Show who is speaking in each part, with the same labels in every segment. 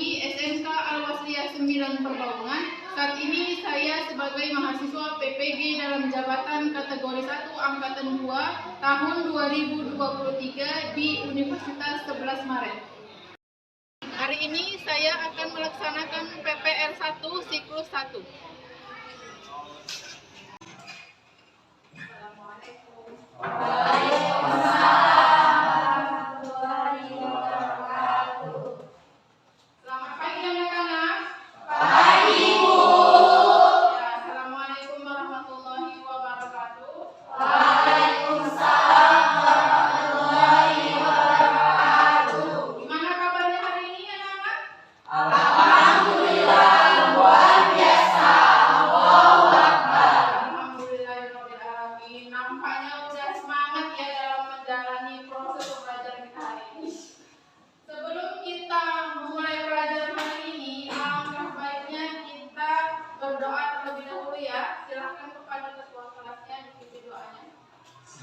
Speaker 1: di SMK Al-Wasliyah 9 Perbaungan. Saat ini saya sebagai mahasiswa PPG dalam jabatan kategori 1 Angkatan 2 tahun 2023 di Universitas 11 Maret. Hari ini saya akan melaksanakan PPR 1 siklus 1.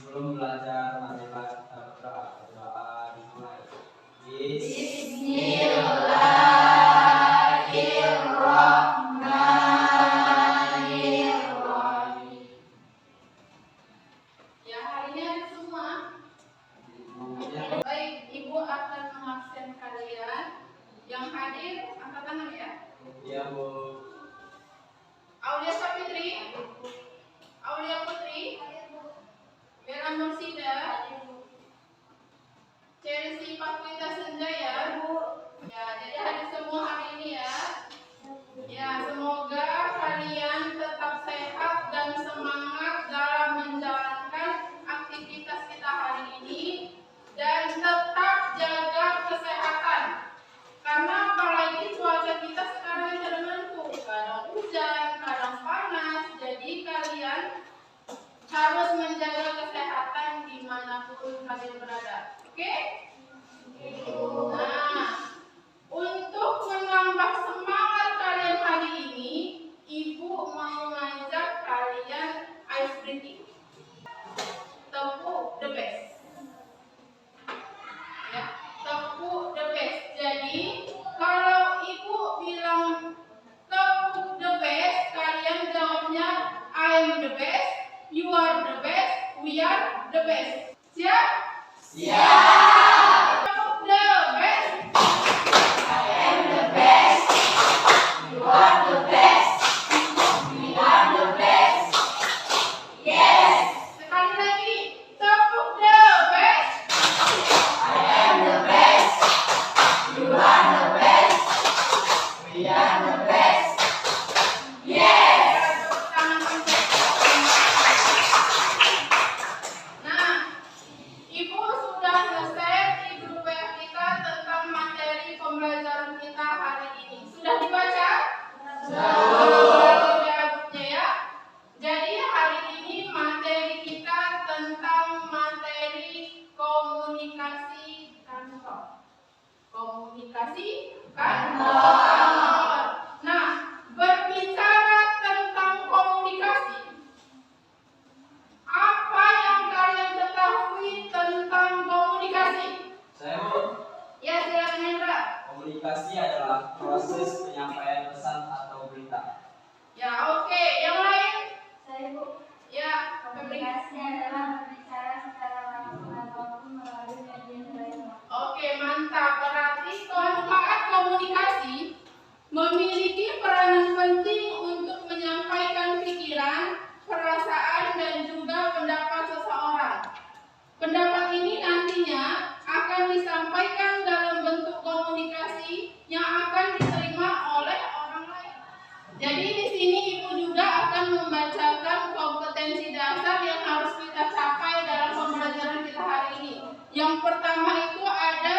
Speaker 2: Sebelum belajar, marilah kita berdoa dimulai. Bismillahirrahmanirrahim.
Speaker 1: Ya, hari ini ada semua. Baik, Ibu akan mengabsen kalian. Yang hadir, angkat tangan ya.
Speaker 2: Iya, Bu.
Speaker 1: Aulia Sapitri, Aulia Putri, Bella Mursida, Chelsea Pakuita Senjaya. Ya, jadi hadir semua hari ini ya. Ya, semoga kalian tetap sehat dan semangat dalam menjalankan aktivitas kita hari ini dan tetap jaga kesehatan. Karena apalagi cuaca kita sekarang tidak menentu, kadang hujan, kadang panas. Jadi kalian harus menjaga kesehatan dimanapun kalian berada. Oke? Nah, untuk menambah semangat kalian hari ini, Ibu mau ngajak kalian ice breathing. Tepuk the best. Ya, tepuk the best. Jadi kalau Ibu bilang tepuk the best, kalian jawabnya I'm the best, you are the best, we are the best. Siap?
Speaker 2: Siap.
Speaker 1: Tepuk the best.
Speaker 2: I am the best. You are the best. We are the best. Yes.
Speaker 1: Sekali lagi, tepuk the best.
Speaker 2: I am the best. You are the best. We are the best. Yes.
Speaker 1: Tepuk tangan untuk. Nah, Ibu sudah nge-share di grup WA kita tentang materi pembelajaran kita hari ini. Sudah dibaca? Sudah grupnya ya. Jadi hari ini materi kita tentang materi komunikasi kantor. Komunikasi kantor. Nah, berbicara tentang komunikasi, apa yang kalian ketahui tentang komunikasi?
Speaker 2: Saya Bu.
Speaker 1: Ya, silakan Hendra.
Speaker 2: Komunikasi adalah proses penyampaian pesan atau berita.
Speaker 1: Ya, oke. Yang lain?
Speaker 3: Saya Bu,
Speaker 1: Ya,
Speaker 3: komunikasi adalah berbicara secara langsung ataupun melalui media lain.
Speaker 1: Oke, mantap. Berarti manfaat komunikasi memiliki peranan penting untuk menyampaikan pikiran, perasaan, dan juga pendapat seseorang. Pendapat ini nantinya akan disampaikan dalam bentuk komunikasi yang akan diterima oleh orang lain. Jadi di sini Ibu juga akan membacakan kompetensi dasar yang harus kita capai dalam pembelajaran kita hari ini. Yang pertama itu ada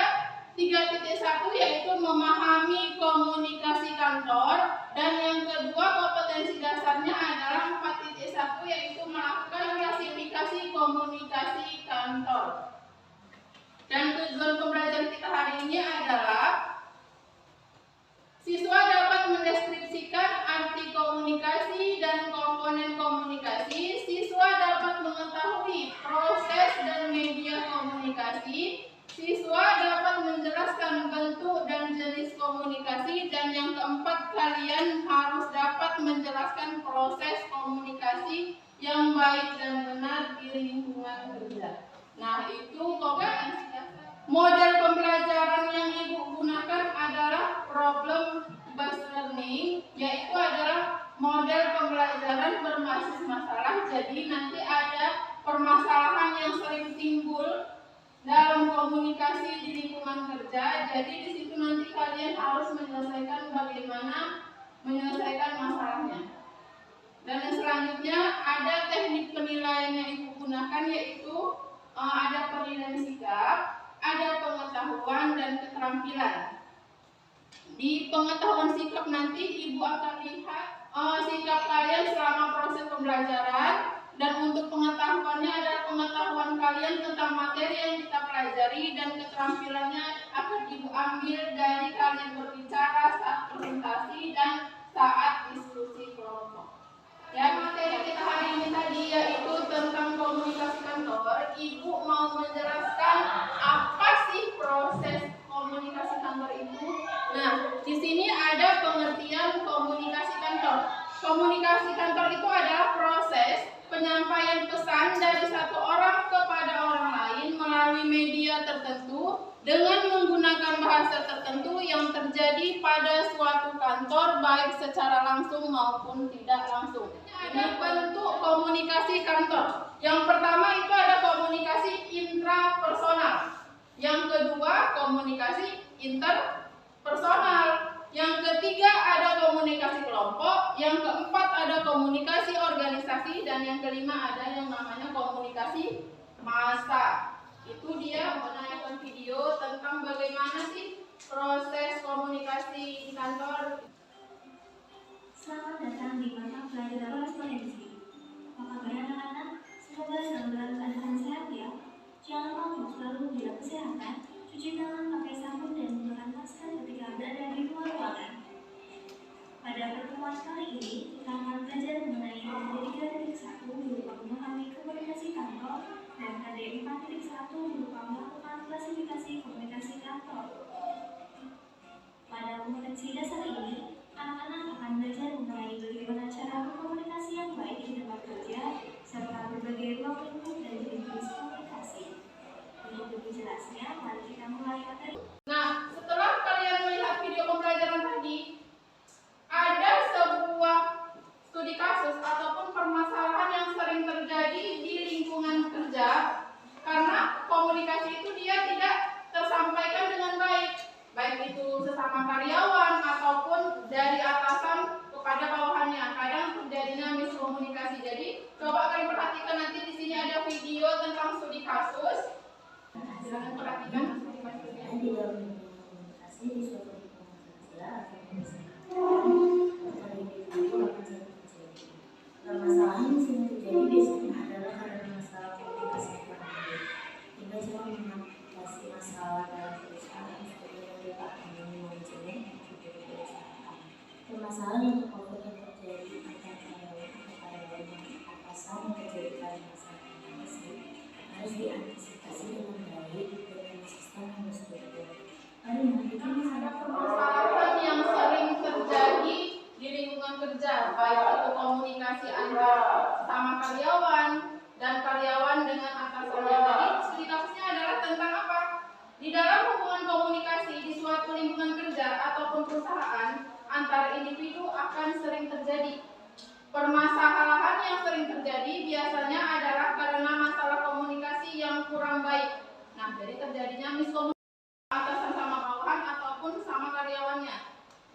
Speaker 1: 3.1 yaitu memahami komunikasi kantor, dan yang kedua kompetensi dasarnya adalah 4.1 yaitu melakukan klasifikasi komunikasi kantor. Dan tujuan pembelajaran kita hari ini adalah siswa dapat mendeskripsikan arti komunikasi dan komponen komunikasi. Siswa dapat mengetahui proses dan media komunikasi. Siswa dapat menjelaskan bentuk dan jenis komunikasi menjelaskan proses komunikasi yang baik dan benar di lingkungan kerja. Nah, itu model pembelajaran yang Ibu gunakan adalah problem based learning, yaitu adalah model pembelajaran berbasis masalah. Jadi nanti ada permasalahan yang sering timbul dalam komunikasi di lingkungan kerja. Jadi di situ nanti kalian harus menyelesaikan bagaimana menyelesaikan masalahnya. Dan yang selanjutnya ada teknik penilaian yang Ibu gunakan, yaitu ada penilaian sikap, ada pengetahuan dan keterampilan. Di pengetahuan sikap nanti Ibu akan lihat sikap kalian selama proses pembelajaran, dan untuk pengetahuannya adalah pengetahuan kalian tentang materi yang kita pelajari, dan keterampilannya akan Ibu ambil dari kalian berbicara saat presentasi dan saat diskusi kelompok. Ya, materi kita hari ini tadi yaitu tentang komunikasi kantor. Ibu mau menjelaskan apa sih proses komunikasi kantor itu. Nah, di sini ada pengertian komunikasi kantor. Komunikasi kantor itu adalah proses penyampaian pesan dari satu orang kepada orang lain melalui media tertentu dengan menggunakan bahasa tertentu yang terjadi pada suatu kantor, baik secara langsung maupun tidak langsung. Ada bentuk komunikasi kantor. Yang pertama itu ada komunikasi intrapersonal. Yang kedua komunikasi interpersonal. Yang ketiga ada komunikasi kelompok. Yang keempat ada komunikasi organisasi. Dan yang kelima ada yang namanya komunikasi massa. Itu dia menayangkan video tentang bagaimana sih proses komunikasi di kantor.
Speaker 3: Selamat datang di mata pelajaran korespondensi. Apa kabar anak-anak? Semoga selalu dalam keadaan sehat ya. Jangan lupa selalu menjaga kesehatan, cuci tangan pakai sabun dan menggunakan masker ketika berada di luar ruangan. Pada pertemuan kali ini, kita akan belajar mengenai materi 3.1 berupa memahami komunikasi kantor dan materi 4.1 berupa melakukan klasifikasi komunikasi kantor. Pada kompetensi dasar ini, anak-anak akan belajar mengenai bagaimana cara berkomunikasi yang baik di tempat kerja, serta berbagai ruang lingkup dan jenis komunikasi. Untuk lebih jelasnya, mari kita mulai materi.
Speaker 1: Nah, setelah kalian melihat video pembelajaran tadi, ada sebuah studi kasus ataupun permasalahan yang sering terjadi di lingkungan kerja karena komunikasi itu dia tidak tersampaikan dengan baik, baik itu sesama karyawan ataupun dari atasan kepada bawahannya. Kadang terjadinya miskomunikasi. Jadi coba kalian perhatikan, nanti di sini ada video tentang studi kasus. Silakan perhatikan studi kasusnya.
Speaker 4: Di dalam komunikasi di suatu lingkungan kerja atau permasalahan di sini terjadi biasanya adalah karena masalah komunikasi kurang baik, hingga cara mengatasi masalah dalam perusahaan seperti departemen manajemen dan juga perusahaan. Permasalahan yang terkonflik yang terjadi antara karyawan atau karyawan yang atasan yang terjadi karena masalah komunikasi harus diantisipasi dengan baik dengan sistem yang berstruktur. Karena itu
Speaker 1: Permasalahan yang sering terjadi di lingkungan kerja, baik itu komunikasi antara sama karyawan dan karyawan dengan atasannya. Jadi studi kasusnya adalah tentang apa? Di dalam hubungan komunikasi di suatu lingkungan kerja ataupun perusahaan antar individu akan sering terjadi. Permasalahan yang sering terjadi biasanya adalah karena masalah komunikasi yang kurang baik. Nah, jadi terjadinya miskomunikasi atasan sama bawahan ataupun sama karyawannya.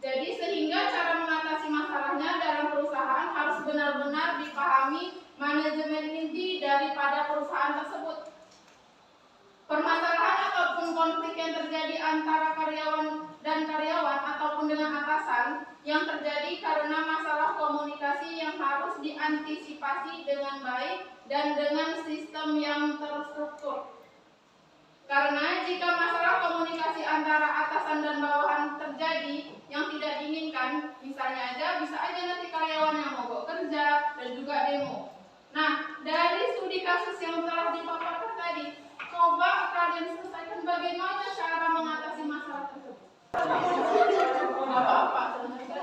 Speaker 1: Jadi sehingga cara mengatasi masalahnya dalam perusahaan harus benar-benar dipahami manajemen inti daripada perusahaan tersebut. Permasalahan ataupun konflik yang terjadi antara karyawan dan karyawan ataupun dengan atasan yang terjadi karena masalah komunikasi yang harus diantisipasi dengan baik dan dengan sistem yang terstruktur. Karena jika masalah komunikasi antara atasan dan bawahan terjadi yang tidak diinginkan, misalnya bisa aja nanti karyawan yang mogok kerja dan juga demo. Nah, dari studi kasus yang telah dipaparkan tadi, coba kalian selesaikan bagaimana cara mengatasi masalah tersebut. Tidak apa-apa, selesaikan.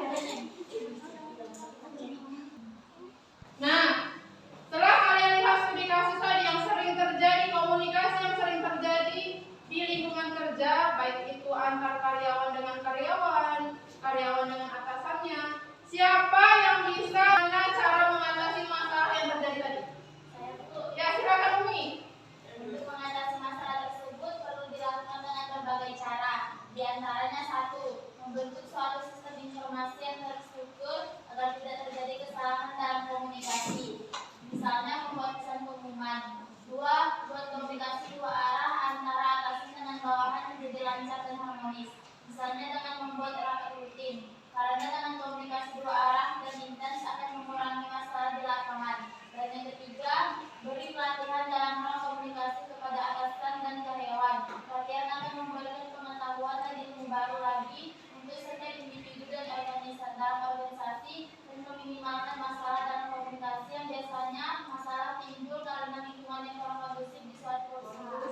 Speaker 5: membentuk suatu sistem informasi yang terstruktur agar tidak terjadi kesalahan dalam komunikasi. Misalnya membuat pesan pengumuman. 2. Buat komunikasi dua arah antara atasan dengan bawahan menjadi lancar dan harmonis. Misalnya dengan membuat rapat rutin. Karena dengan komunikasi dua arah dan intens akan mengurangi masalah di lapangan. Dan yang ketiga, beri pelatihan dalam hal komunikasi kepada atasan dan karyawan. Pelatihan akan memberikan pengetahuan dan ilmu baru lagi untuk setiap individu dan organisasi dalam organisasi dan meminimalkan masalah dalam komunikasi yang biasanya masalah timbul karena lingkungan yang kurang kondusif di suatu perusahaan.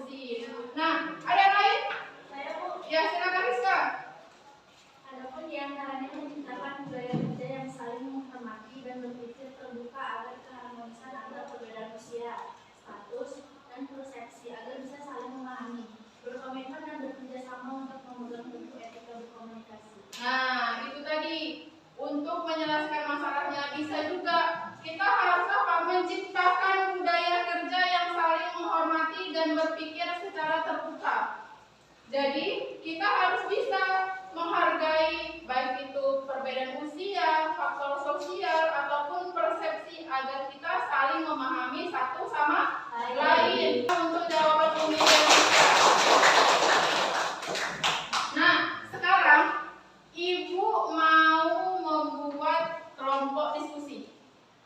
Speaker 1: Nah, ada yang lain?
Speaker 3: Saya Bu,
Speaker 1: Ya, silakan Rizka.
Speaker 3: adapun diantaranya menciptakan budaya kerja yang saling menghormati dan berpikir terbuka agar keharmonisan antar perbedaan usia, status, dan persepsi agar bisa saling memahami, berkomitmen dan bekerja sama untuk memegang teguh etika berkomunikasi.
Speaker 1: Nah, itu tadi. Untuk menyelesaikan masalahnya bisa juga kita harus menciptakan budaya kerja yang saling menghormati dan berpikir secara terbuka. Jadi, kita harus bisa menghargai baik itu perbedaan usia, faktor sosial, ataupun persepsi agar kita saling memahami satu sama lain. Untuk jawaban pemilihan kita. Nah, sekarang Ibu mau membuat kelompok diskusi.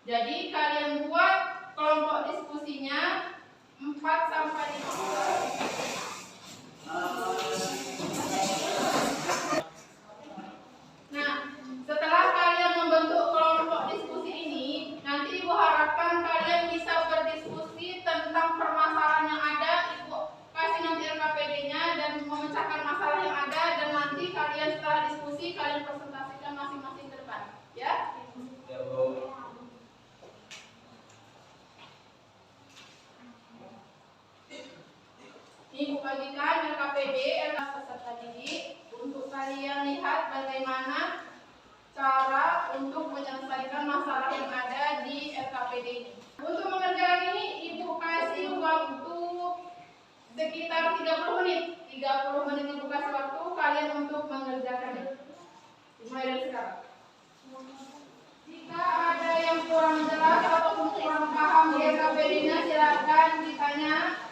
Speaker 1: Jadi kalian buat kelompok diskusinya 4 sampai 5 orang. Nah, setelah kalian membentuk kelompok diskusi ini, nanti Ibu harapkan kalian bisa berdiskusi tentang permasalahan yang ada. Ibu kasih nanti LKPD-nya dan memecahkan masalah yang ada, dan nanti kalian setelah diskusi kalian presentasikan masing-masing ke depan, ya?
Speaker 2: Ya, Bu.
Speaker 1: Ini Ibu bagikan LKPD, peserta didik, untuk kalian lihat bagaimana cara untuk menyelesaikan masalah yang ada di LKPD ini. Untuk mengerjakan ini, Ibu kasih waktu sekitar 30 menit. 30 menit Ibu kasih waktu kalian untuk mengerjakannya. Mulai dari sekarang. Jika ada yang kurang jelas ataupun kurang paham di LKPD-nya, silakan ditanya.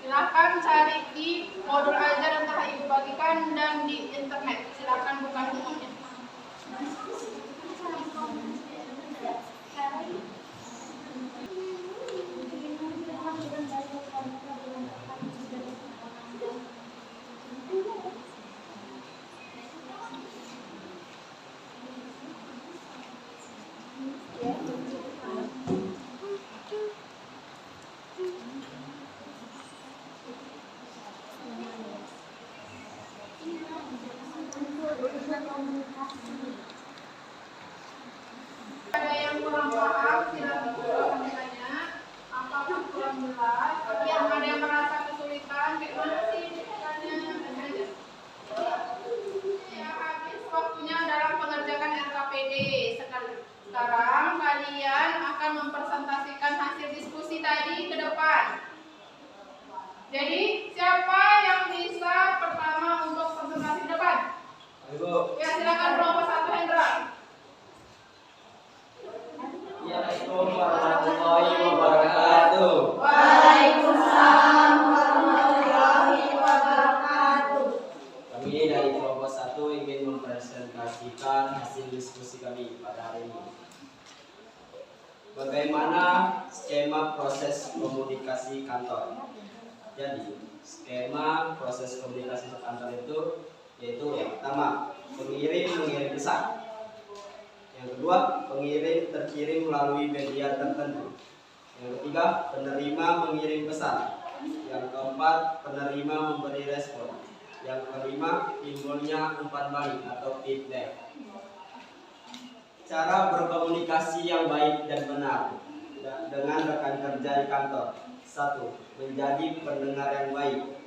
Speaker 1: Silakan cari di modul ajar yang telah Ibu bagikan dan di internet. Silakan buka semuanya. Ada yang kurang paham, silakan ditanya. Apakah kurang jelas? Yang ada yang merasa kesulitan, gimana sih caranya? Tanya aja. Ya, habis waktunya dalam pengerjaan LKPD. Sekarang kalian akan mempresentasikan hasil diskusi tadi ke depan. Jadi, siapa yang bisa pertama untuk presentasi ke depan?
Speaker 2: Ibu.
Speaker 1: Ya, silakan kelompok 1 Hendra.
Speaker 2: Assalamualaikum warahmatullahi wabarakatuh.
Speaker 1: Waalaikumsalam warahmatullahi wabarakatuh.
Speaker 2: Kami dari kelompok 1 ingin mempresentasikan hasil diskusi kami pada hari ini. Bagaimana skema proses komunikasi kantor? Jadi, skema proses komunikasi kantor itu yaitu yang pertama, pengirim mengirim pesan. Yang kedua, pengirim terkirim melalui media tertentu. Yang ketiga, penerima mengirim pesan. Yang keempat, penerima memberi respon. Yang kelima, timbulnya umpan balik atau feedback. Cara berkomunikasi yang baik dan benar dengan rekan kerja di kantor. 1. Menjadi pendengar yang baik.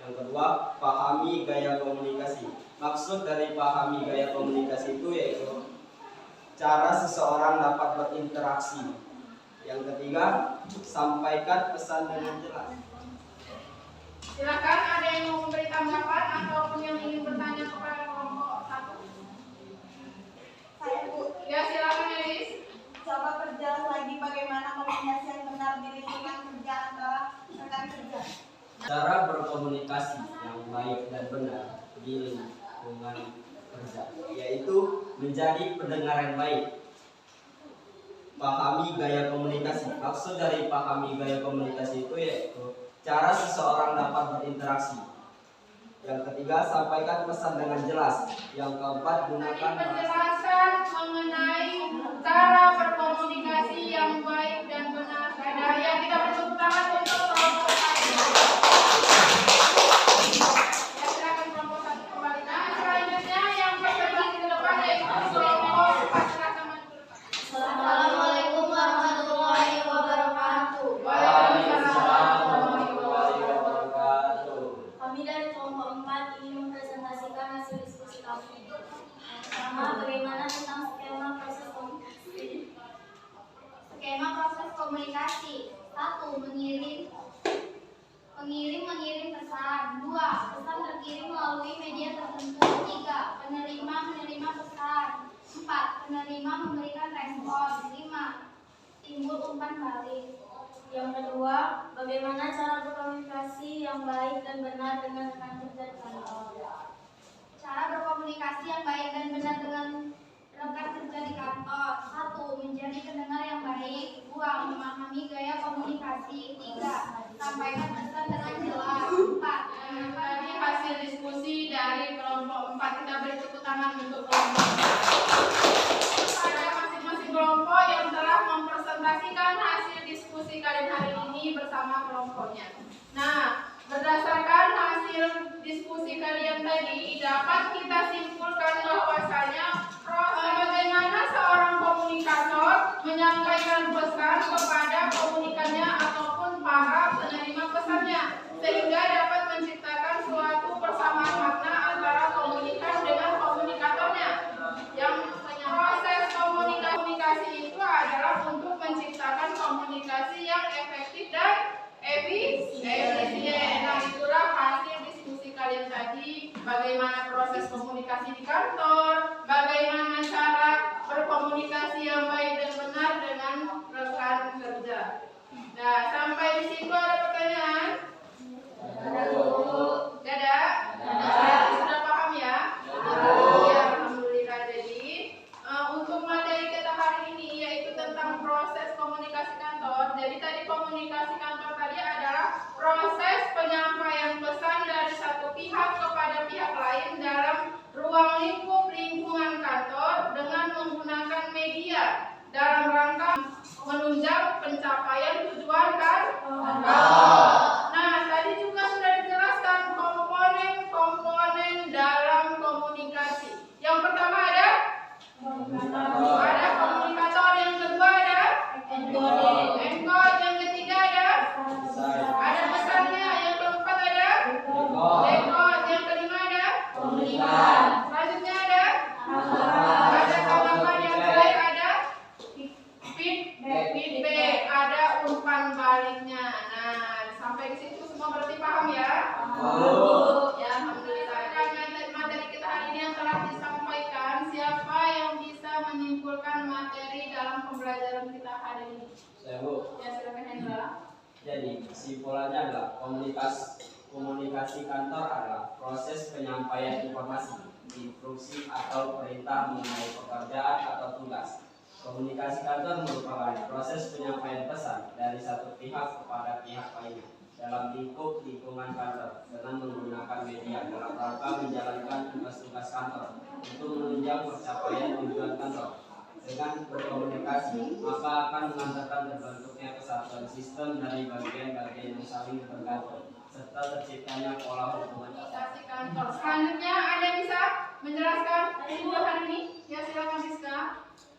Speaker 2: Yang kedua, pahami gaya komunikasi. Maksud dari pahami gaya komunikasi itu yaitu cara seseorang dapat berinteraksi. Yang ketiga, sampaikan pesan dengan jelas.
Speaker 1: Silakan, ada yang mau memberi tanggapan ataupun yang ingin bertanya kepada kelompok satu?
Speaker 6: Saya Bu,
Speaker 1: Ya, silakan Elis.
Speaker 6: coba perjelas lagi bagaimana komunikasi yang benar di lingkungan kerja antara rekan kerja.
Speaker 2: Cara berkomunikasi yang baik dan benar di lingkungan kerja, yaitu menjadi pendengar yang baik. Pahami gaya komunikasi. Maksud dari pahami gaya komunikasi itu yaitu cara seseorang dapat berinteraksi. Yang ketiga, sampaikan pesan dengan jelas. Yang keempat,
Speaker 1: Tadi
Speaker 2: gunakan bahasa.
Speaker 1: penjelasan mengenai cara berkomunikasi yang baik dan benar. Ada yang kita bertepuk tangan untuk kelompok satu. Ya, silakan kelompok satu kembali. Nah, selanjutnya yang presentasi ke depan yaitu kelompok empat. Silakan maju ke depan.
Speaker 5: Assalamualaikum warahmatullahi wabarakatuh.
Speaker 1: Waalaikumsalam warahmatullahi
Speaker 2: wabarakatuh.
Speaker 5: Kami dari kelompok 4 ingin mempresentasikan hasil diskusi kami. Pertama, bagaimana tentang skema proses komunikasi. Skema proses komunikasi. 1. Mengirim pesan. 2. Pesan terkirim melalui media tertentu. 3. Penerima menerima pesan. 4. Penerima memberikan respon. 5. Timbul umpan balik. Yang kedua, bagaimana cara berkomunikasi yang baik dan benar dengan rekan kerja di kantor. Cara berkomunikasi yang baik dan benar dengan rekan kerja di kantor. 1. Menjadi pendengar yang baik. 2. Memahami gaya komunikasi. 3. Sampaikan pesan dengan jelas. 4.
Speaker 1: Tadi hasil diskusi dari kelompok 4. Kita beri tepuk tangan untuk kelompok. Ada masing-masing kelompok yang telah mempresentasikan hasil diskusi kalian hari ini bersama kelompoknya. Nah, berdasarkan hasil diskusi kalian tadi, dapat kita simpulkan bahwasanya bagaimana seorang komunikator menyampaikan pesan kepada komunikannya ataupun para penerima pesannya, sehingga dapat menciptakan suatu persamaan makna antara komunikan dengan komunikatornya. Yang proses komunikasi itu adalah untuk menciptakan komunikasi yang efektif dan efisien. Nah, itulah hasil diskusi kalian tadi. Bagaimana proses komunikasi di kantor, bagaimana cara berkomunikasi yang baik dan benar dengan rekan kerja. Nah, sampai di situ ada pertanyaan? Ada? Sudah paham ya? Ya, alhamdulillah. Jadi untuk materi kita hari ini yaitu tentang proses komunikasi kantor. Jadi tadi komunikasi kantor tadi adalah proses penyampaian pesan dari satu pihak kepada pihak lain dalam ruang lingkup lingkungan kantor dengan menggunakan media dalam rangka menunjang pencapaian tujuan kantor. Nah, tadi juga sudah dijelaskan komponen-komponen dalam komunikasi. Yang pertama ada komunikator, yang kedua ada enkod, yang ketiga ada pesannya, yang keempat ada dekod, yang kelima ada selanjutnya ada tanggapan, yang terakhir ada feedback, ada umpan baliknya. Nah, sampai di situ semua berarti paham ya? Ya, alhamdulillah. Materi kita hari ini yang telah disampaikan, siapa yang bisa menyimpulkan materi dalam pembelajaran kita hari ini?
Speaker 2: Saya Bu.
Speaker 1: Ya, silakan Hendra.
Speaker 2: Jadi kesimpulannya adalah komunikasi kantor adalah proses penyampaian informasi, instruksi atau perintah mengenai pekerjaan atau tugas. Komunikasi kantor merupakan proses penyampaian pesan dari satu pihak kepada pihak lainnya dalam lingkup lingkungan kantor dengan menggunakan media dalam rangka menjalankan tugas-tugas kantor untuk menunjang pencapaian tujuan kantor. Dengan berkomunikasi, maka akan mengantarkan terbentuknya kesatuan sistem dari bagian-bagian yang saling bergantung serta terciptanya pola hubungan
Speaker 1: Komunikasi kantor. Selanjutnya ada yang bisa menjelaskan dua hari ini? Ya, silakan Siska.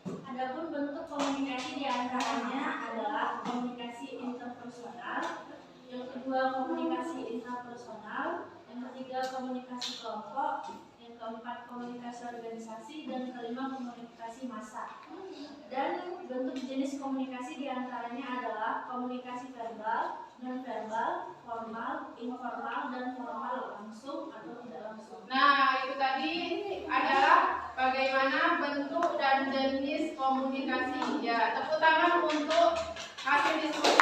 Speaker 3: Adapun bentuk komunikasi diantaranya adalah komunikasi interpersonal, yang kedua komunikasi intrapersonal,
Speaker 4: Yang ketiga komunikasi kelompok, yang keempat komunikasi organisasi, dan kelima komunikasi massa. Dan bentuk jenis komunikasi diantaranya adalah komunikasi verbal, non-verbal, formal, informal, dan formal, langsung atau tidak langsung.
Speaker 1: Nah, itu tadi adalah bagaimana bentuk dan jenis komunikasi. Ya, tepuk tangan untuk hasil diskusi.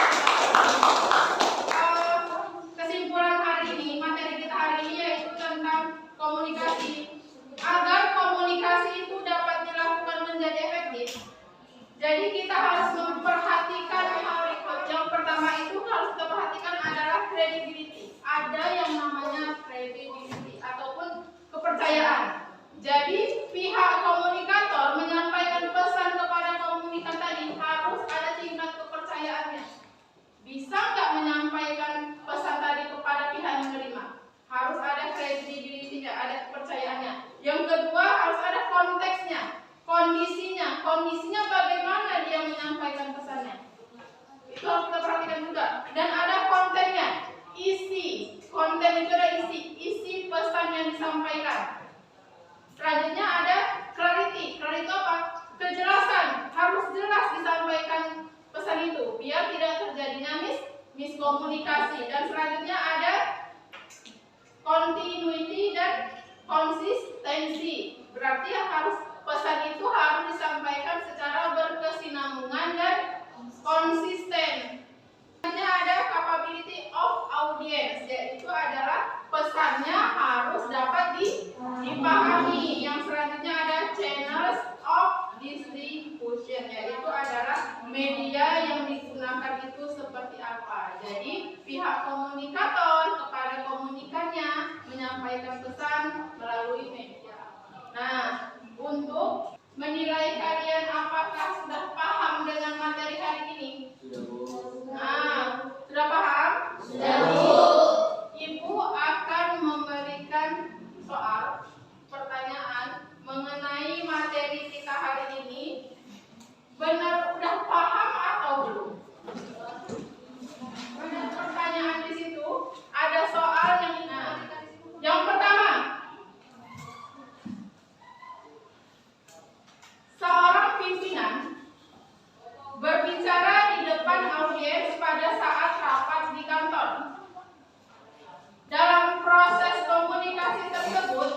Speaker 1: Kesimpulan hari ini, materi kita hari ini yaitu tentang komunikasi. Agar komunikasi itu dapat dilakukan menjadi efektif, jadi kita harus memperhatikan hal yang pertama itu harus kita perhatikan adalah credibility. Ada yang namanya credibility ataupun kepercayaan. Jadi pihak komunikator menyampaikan pesan kepada komunikan tadi harus ada tingkat kepercayaannya. Bisa nggak menyampaikan pesan tadi kepada pihak yang menerima? Harus ada credibility-nya, ada kepercayaannya. Yang kedua harus ada konteksnya, kondisinya bagaimana dia menyampaikan pesannya. Itu harus kita perhatikan juga. Dan ada kontennya, isi. Konten itu ada isi pesan yang disampaikan. Selanjutnya ada clarity. Clarity itu apa? Kejelasan. Harus jelas disampaikan pesan itu biar tidak terjadinya miskomunikasi. Dan selanjutnya ada continuity dan konsistensi. Berarti harus pesan itu harus disampaikan secara berkesinambungan dan konsisten. Selanjutnya ada capability of audience, yaitu adalah pesannya harus dapat dipahami. Yang selanjutnya ada channels of distribution, yaitu adalah media yang digunakan itu seperti apa. Jadi pihak komunikator kepada komunikannya menyampaikan pesan melalui media. Nah, untuk menilai kalian apakah sudah paham dengan materi hari ini? Nah, sudah paham? Sudah, Bu. Ibu akan memberikan soal pertanyaan mengenai materi kita hari ini. Benar udah paham atau belum? Ada pertanyaan di situ, ada soal yang pertama. Seorang pimpinan berbicara di depan audiens pada saat rapat di kantor. Dalam proses komunikasi tersebut,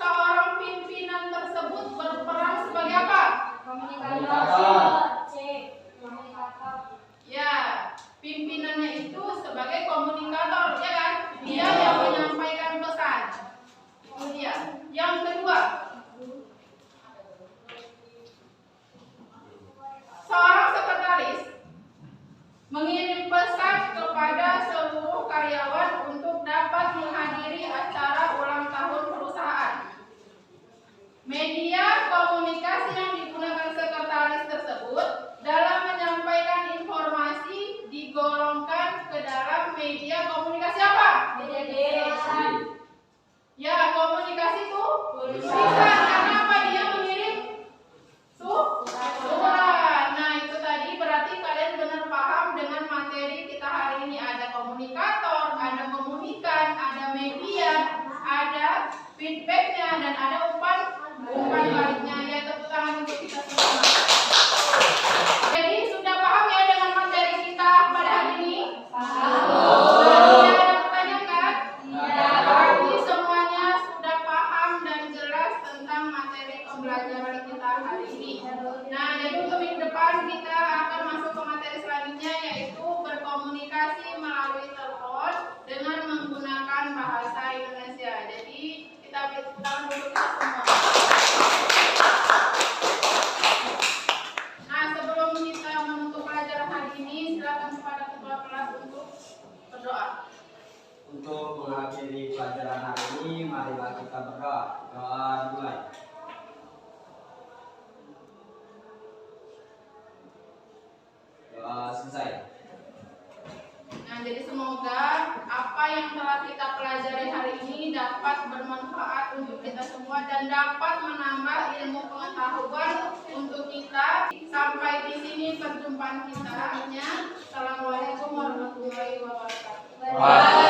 Speaker 1: seorang pimpinan tersebut berperan sebagai apa?
Speaker 2: Komunikator.
Speaker 1: Ya, pimpinannya itu sebagai komunikator, ya kan? Dia yang menyampaikan pesan. Itu dia. Yang kedua, seorang sekretaris mengirim pesan kepada seluruh karyawan untuk dapat menghadiri acara ulang tahun perusahaan. Media komunikasi yang digunakan sekretaris tersebut dalam menyampaikan informasi digolongkan ke dalam media komunikasi apa? Media. Ya, komunikasi itu tulisan. Karena apa? Dia mengirim surat. Nah, itu tadi berarti kalian benar paham dengan materi kita hari ini. Ada komunikator, ada komunikan, ada media, ada feedbacknya, dan ada umpan baliknya. Ya, tepuk tangan untuk kita semua. Jadi sudah paham ya dengan materi kita pada hari ini? Paham. Tidak ada pertanyaan kan? Berarti semuanya sudah paham dan jelas tentang materi pembelajaran kita hari ini. Nah, jadi untuk minggu depan kita akan masuk ke materi selanjutnya, yaitu berkomunikasi melalui telepon dengan menggunakan bahasa Indonesia. Jadi kita beri tangan dulu kita semua. Nah, sebelum kita menutup pelajaran hari ini, silakan kepada ketua kelas untuk berdoa.
Speaker 2: Untuk mengakhiri pelajaran hari ini, marilah kita berdoa. Doa dimulai. Doa selesai.
Speaker 1: Nah, jadi semoga apa yang telah kita pelajari hari ini dapat bermanfaat untuk kita semua dan dapat menambah ilmu pengetahuan untuk kita. Sampai di sini perjumpaan kita. Assalamualaikum warahmatullahi wabarakatuh.